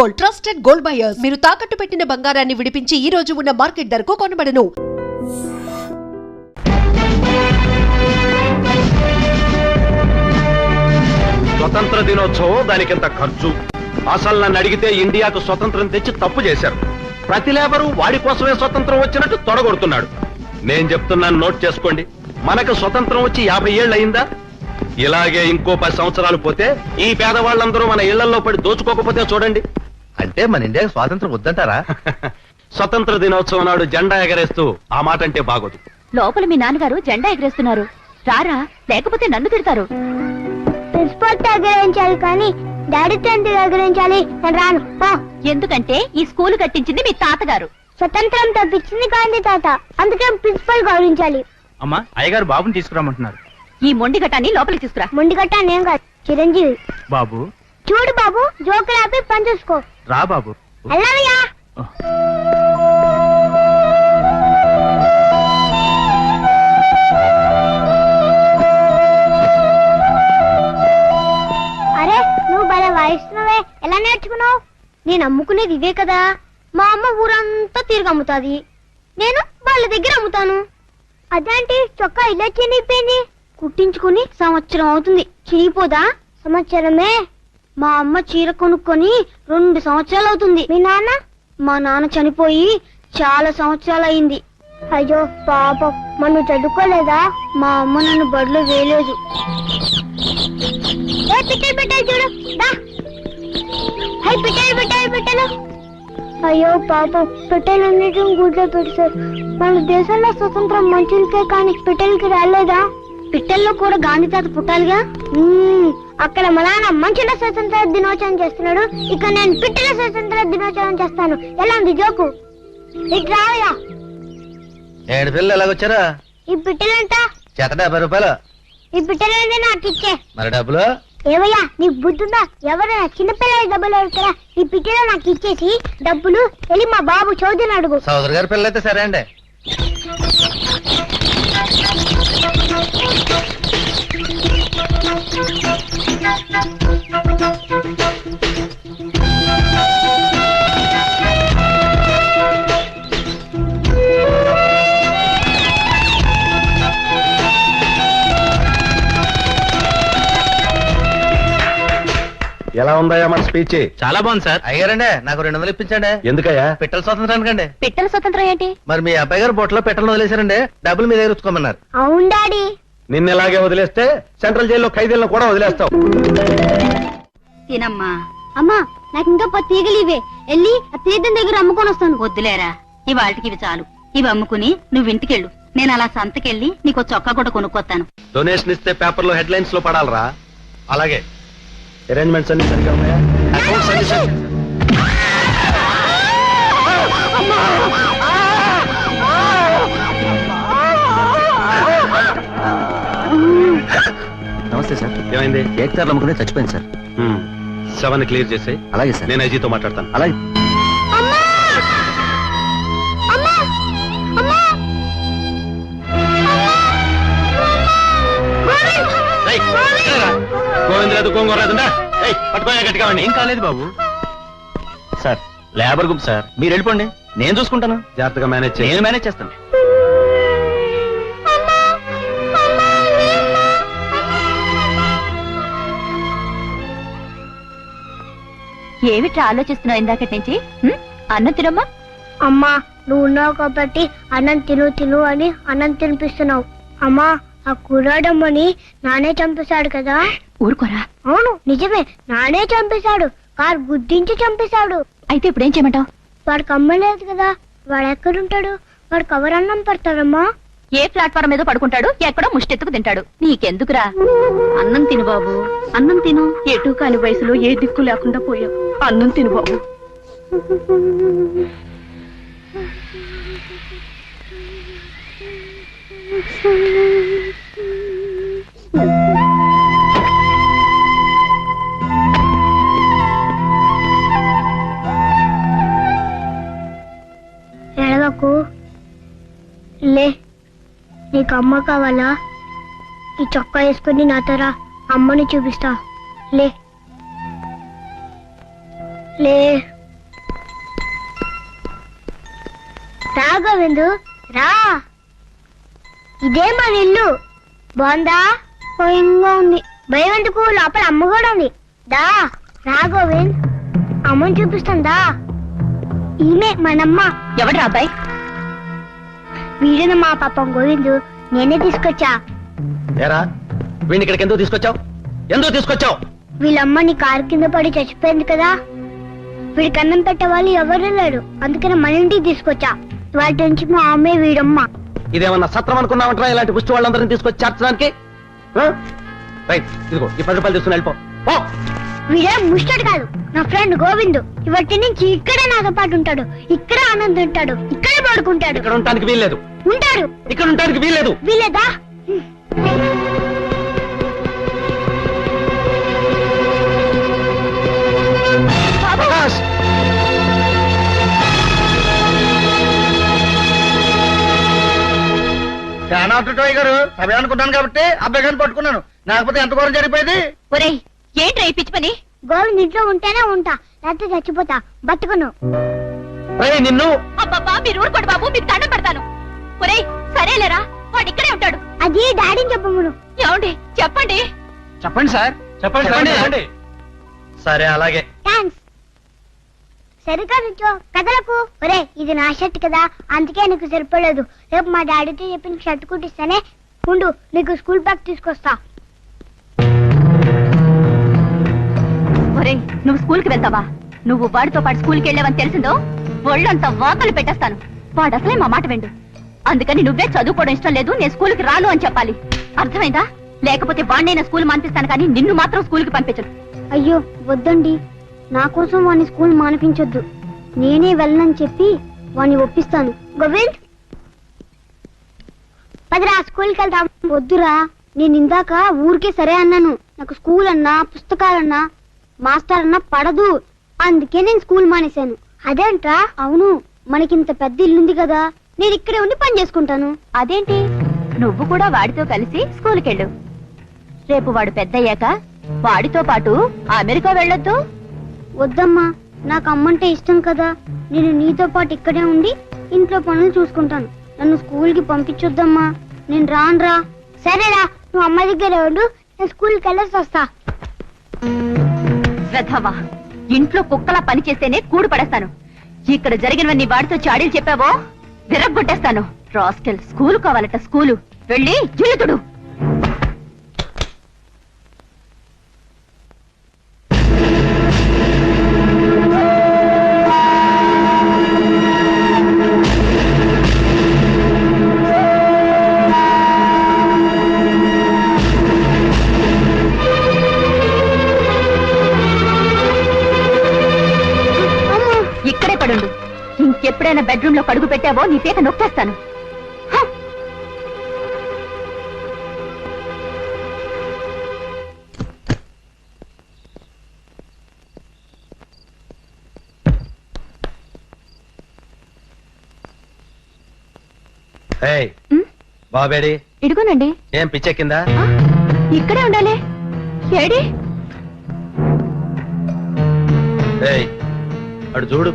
Gold, trusted gold buyers. మీరు తాకట్టు పెట్టిన బంగారాన్ని విడిపించి ఈ రోజు ఉన్న మార్కెట్ ధరకు కొనబడను. స్వతంత్ర దినోత్సవం దానికింత ఖర్చు. అసలు నన్ను అడిగితే ఇండియాకు స్వతంత్రం తెచ్చి తప్పు చేశారు. ప్రతి లేబరు వాడి కోసమే స్వతంత్రం వచ్చినట్టు తొడగొడుతున్నాడు. నేను చెప్తున్నాను, నోట్ చేసుకోండి. మనకు స్వతంత్రం వచ్చి 50 ఏళ్ళు అయిందా? ఇలాగే ఇంకో 10 సంవత్సరాలు పోతే ఈ పేదవాళ్ళందరూ మన ఇళ్లలో పడి దోచుకోకపోతే చూడండి. అంటే మన ఇండియాకి స్వాతంత్రం వద్దంటారా? స్వతంత్ర దినోత్సవం నాడు జెండా ఎగరేస్తూ ఆ మాట అంటే బాగోదు. లోపల మీ నాన్నగారు జెండా ఎగరేస్తున్నారు, రారా లేకపోతే నన్ను తిడతారు. ప్రిన్సిపల్ తో ఎగరేయించాలి కానీ డాడీతో ఎందుకు ఎగరేయించాలి? నేను రాను. ఎందుకంటే ఈ స్కూల్ కట్టించింది మీ తాతగారు. స్వతంత్రం తప్పించింది గాంధీ తాత, అందుకే ప్రిన్సిపల్ గౌరవించాలి. అమ్మా, అయ్యగారు బాబుని తీసుకురామంటున్నారు. ఈ మొండి ఘటాన్ని లోపలికి తీసుకురా. మొండిగట్ట నేను కాదు, చిరంజీవి. బాబు చూడు బాబు, జోకులు ఆపి పని చూసుకో. రా బాబు. వెళ్ళావయ్యా. అరే నువ్వు భలే వాయిస్తున్నావే, ఎలా నేర్చుకున్నావు? నేను అమ్ముకునేది ఇవే కదా. మా అమ్మ ఊరంతా తిరిగి అమ్ముతాది, నేను వాళ్ళ దగ్గర అమ్ముతాను. అదేంటి చొక్కా ఇలా చినిగిపోయింది? కుట్టించుకుని సంవత్సరం అవుతుంది, చిరిగిపోదా? సంవత్సరమే. మా అమ్మ చీర కొనుక్కొని 2 సంవత్సరాలు అవుతుంది. మీ నాన్న? మా నాన్న చనిపోయి చాలా సంవత్సరాలు అయింది. అయ్యో పాపం, మనం చదువుకోలేదా? మా అమ్మ నన్ను బడిలో వేయలేదు. పెట్టాలి చూడు, పెట్టాలు. అయ్యో పాపం, పెట్టెలన్నిటిని గుడ్లో పెట్టారు. మన దేశంలో స్వతంత్రం మంచులకే కానీ పిట్టలకి రాలేదా? పిట్టల్లో కూడా గాంధీ తాత పుట్టాలిగా. అక్కడ మా నాన్న మంచుల స్వతంత్ర దినోత్సవం చేస్తున్నాడు, ఇక్కడ నేను పిట్టల స్వతంత్ర దినోత్సవం చేస్తాను. ఎలా ఉంది జోకు? ఇటు రావయ్యా. 7 పిల్లలు ఎలాగొచ్చారా? ఈ పిట్టలంట 70 రూపాయలు. ఈ పిట్టలేదే నాకు ఇచ్చే. మరి డబ్బులు? ఏవయ్యా నీకు బుద్ధుందా? ఎవరైనా చిన్నపిల్లల డబ్బులు అడుగుతారా? ఈ పిట్టలో నాకు ఇచ్చేసి డబ్బులు వెళ్ళి మా బాబు చౌదరిని అడుగు. సోదరు గారి పిల్లలు అయితే సరే అండి. ఎలా ఉందయ్యా మన స్పీచ్? చాలా బాగుంది సార్. అయ్యారండి, నాకు 200 ఇప్పించండి. ఎందుకయ్యా? పిట్టల స్వాతంత్రానికండి. పిట్టల స్వతంత్రం ఏంటి? మరి మీ అబ్బాయి గారు బొట్టలో పెట్టలను వదిలేశారండి, డబ్బులు మీ దగ్గర ఉంచుకోమన్నారు. అవును డాడీ. నిన్నెలాగే వదిలేస్తే సెంట్రల్ జైల్లో ఖైదీలను కూడా వదిలేస్తావు. తినమ్మా. అమ్మా నాకు ఇంకా 10 తీగలు ఇవే, వెళ్ళి ఆ తీర్థం దగ్గర అమ్ముకొని వస్తాను. వద్దులేరా, ఇవాళకి ఇవి చాలు. ఇవి అమ్ముకుని నువ్వు ఇంటికెళ్ళు, నేను అలా సంతకెళ్ళి నీకు చొక్కా కూడా కొనుక్కొస్తాను. డొనేషన్ ఇస్తే పేపర్లో హెడ్లైన్స్ లో పడాలరా. అలాగే. అరేంజ్మెంట్స్ అన్ని సరిగా ఉన్నాయా? అకౌంట్స్ అన్ని సరిగా? నమస్తే సార్. ఏమైంది? కేక్ సార్ నమ్ముకునే చచ్చిపోయింది సార్. 7 క్లియర్ చేసి. అలాగే సార్. నేను ఐజీతో మాట్లాడతాను. అలాగే. గోవిందరాదు గోంగూరరాదుండా పట్టుకోయా గట్టిగా. ఏం కాలేదు బాబు. సార్ లేబర్ గ్రూప్ సార్, మీరు వెళ్ళిపోండి, నేను చూసుకుంటాను. జాగ్రత్తగా మేనేజ్ చేయి. నేను మేనేజ్ చేస్తాను. ఏమిట్రా ఆలోచిస్తున్నావు ఇందాకటి నుంచి? అన్నం తినమ్మా. అమ్మా నువ్వు ఉన్నావు కాబట్టి అన్నం తిను అని అన్నం తినిపిస్తున్నావు. అమ్మా ఆ కుర్రాడమ్మని నానే చంపేశాడు కదా. ఊరుకోరా. అవును నిజమే, నానే చంపేశాడు. కారు గుద్దించి చంపేశాడు. అయితే ఇప్పుడు ఏం చేయమంటావు? వాడికి అమ్మ లేదు కదా, వాడు ఎక్కడుంటాడు? వాడికి ఎవరన్నం పడతాడమ్మా? ఏ ప్లాట్ఫారం మీద పడుకుంటాడు, ఎక్కడో ముష్టెత్తుకు తింటాడు. నీకెందుకురా? అన్నం తిను బాబు, అన్నం తిను. ఎటు కాని వయసులో ఏ దిక్కు లేకుండా పోయావు. అన్నం తిను బాబు. ఎడవకు, లే. నీకు అమ్మ కావాలా? ఈ చొక్కా వేసుకుని నాతో రా, అమ్మని చూపిస్తా. లే లే రా గోవిందు రా. ఇదే మన ఇల్లు. బాగుందా? భయంగా ఉంది. భయం ఎందుకు? లోపల అమ్మ కూడా ఉంది. దా రా గోవింద్, అమ్మని చూపిస్తుందా? ఈమె మనమ్మ. ఎవడ్రా అబ్బాయి? వీడేనమ్మా పాపం గోవిందు, నేనే తీసుకొచ్చా. ఏరా వీడిని ఇక్కడికి ఎందుకు తీసుకొచ్చావు? ఎందుకు తీసుకొచ్చావు? వీళ్ళమ్మని కారు కింద పడి చచ్చిపోయింది కదా, వీడికి అన్నం పెట్టే వాళ్ళు ఎవరు లేరు, అందుకని మన ఇంటికి తీసుకొచ్చా. వాటి నుంచి మా అమ్మే వీడమ్మ. ఇదేమన్నా సత్రం అనుకున్నావంటరా ఇలాంటి పుష్టి వాళ్ళందరినీ తీసుకొచ్చి చేర్చడానికి? రైట్, ఇదిగో ఈ 10 రూపాయలు తీసుకుని వెళ్ళిపో. వీడే ముష్టడు కాదు, నా ఫ్రెండ్ గోవిందు. ఇవటి నుంచి ఇక్కడే నాతో పాటు ఉంటాడు, ఇక్కడే ఆనంద్ ఉంటాడు, ఇక్కడే పడుకుంటాడు. ఇక్కడ ఉండటానికి వీల్లేదు. ఉంటాడు. ఇక్కడ ఉండటానికి వీల్లేదు. వీలేదా? ప్రకాష్, గారు సభ అనుకున్నాను కాబట్టి అబ్బాయి గారిని పట్టుకున్నాను. లేకపోతే ఎంత ఘోరం జరిగిపోయింది. ఒరేయ్ ఏంట్రా ఈ పిచ్చి పని? గోవింద్ ఇంట్లో ఉంటేనే ఉంటా, లేకపోతే చచ్చిపోతా. బతుకును. నిన్ను అబ్బబ్బా మీరు ఊరుకోండి బాబు, మీకు దండం పెడతాను. ఒరేయ్ సరేలేరా, వాడు ఇక్కడే ఉంటాడు. అది డాడీని చెప్పమును. ఏమండి చెప్పండి. చెప్పండి సార్, చెప్పండి. సరే అలాగే. థ్యాంక్స్. సరిగ్గా నుంచో, కదలకు. ఒరే ఇది నా షర్ట్ కదా, అందుకే నీకు సరిపోలేదు. రేపు మా డాడీతో చెప్పి నీకు షర్ట్ కుట్టిస్తానే. ఉండు, నీకు స్కూల్ బ్యాగ్ తీసుకొస్తా. ఒరేయ్ నువ్వు స్కూల్ కి వెళ్తావా? నువ్వు వాడితో పాటు స్కూల్కి వెళ్ళావని తెలిసిందో ఒళ్ళంతా వాకలు పెట్టేస్తాను. వాడు అసలే మా మాట విండు. అందుకని నువ్వే చదువుకోవడం ఇష్టం లేదు, నేను స్కూల్కి రాను అని చెప్పాలి. అర్థమైందా? లేకపోతే వాడినైనా స్కూల్ మానిపిస్తాను, కానీ నిన్ను మాత్రం స్కూల్కి పంపించను. అయ్యో వద్దండి, నా కోసం వాడిని స్కూల్ మానిపించొద్దు. నేనే వెళ్ళనని చెప్పి వాడిని ఒప్పిస్తాను. గోవింద్ పదిరా, స్కూల్కి వెళ్తాం. వద్దురా, నేను ఇందాక ఊరికే సరే అన్నాను. నాకు స్కూల్ అన్నా, పుస్తకాలన్నా, మాస్టర్ అన్నా పడదు. అందుకే నేను స్కూల్ మానేశాను. అదేంట్రా? అవును, మనకింత పెద్ద ఇల్లుంది కదా, నేను ఇక్కడే ఉండి పని చేసుకుంటాను. అదేంటి, నువ్వు కూడా వాడితో కలిసి స్కూల్కి వెళ్ళు. రేపు వాడు పెద్దయ్యాక వాడితో పాటు అమెరికా వెళ్ళొద్దు. వద్దమ్మా, నాకు అమ్మంటే ఇష్టం కదా. నేను నీతో పాటు ఇక్కడే ఉండి ఇంట్లో పనులు చూసుకుంటాను. నన్ను స్కూల్ కి పంపించొద్దమ్మా, నేను రానురా. సరేరా, నువ్వు అమ్మ దగ్గర ఉండు, నేను స్కూల్కి వెళ్ళేసి వస్తా. శ్రద్ధవా, ఇంట్లో కుక్కలా పని చేస్తేనే కూడు పడేస్తాను. ఇక్కడ జరిగినవన్నీ వాడితో చాడీలు చెప్పావో విరగ్గొట్టేస్తాను. రాస్కెల్, స్కూలు కావాలట, స్కూలు వెళ్ళి జిల్లుతుడు. ఇక్కడే పడుండు. ఇంకెప్పుడైనా బెడ్రూమ్ లో కడుగు పెట్టావో నీ పీక నొక్కేస్తాను. బాబేడి ఇడుకోనండి. ఏం పిచ్చెక్కిందా? ఇక్కడే ఉండాలి. ఏడి అడు చూడు.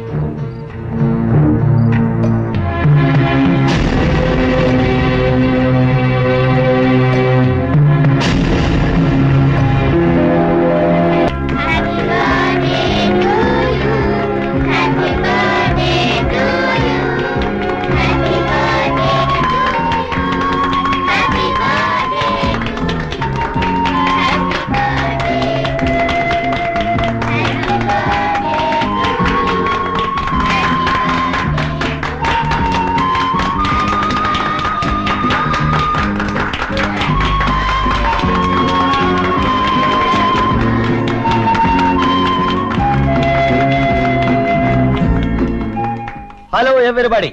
హలో ఎవ్రీబడి,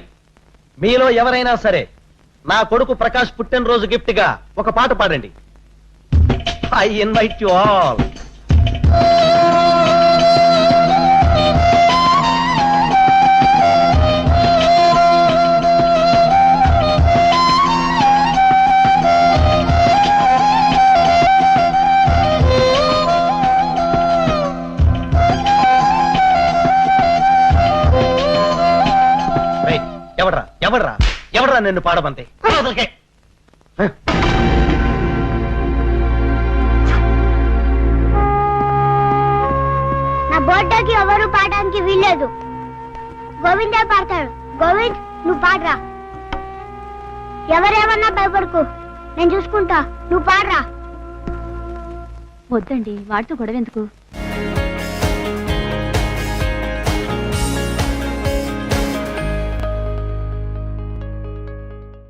మీలో ఎవరైనా సరే నా కొడుకు ప్రకాష్ పుట్టినరోజు గిఫ్ట్ గా ఒక పాట పాడండి. I invite you all. నిన్ను పాడమంది. నా బర్త్డేకి ఎవరు పాడడానికి వీల్లేదు. గోవిందే పాడతాడు. గోవింద్, నువ్వు పాడరా. ఎవరేమన్నా భయపడకు, నేను చూసుకుంటా. నువ్వు పాడరా. వద్దండి, వాడితో గొడవ ఎందుకు?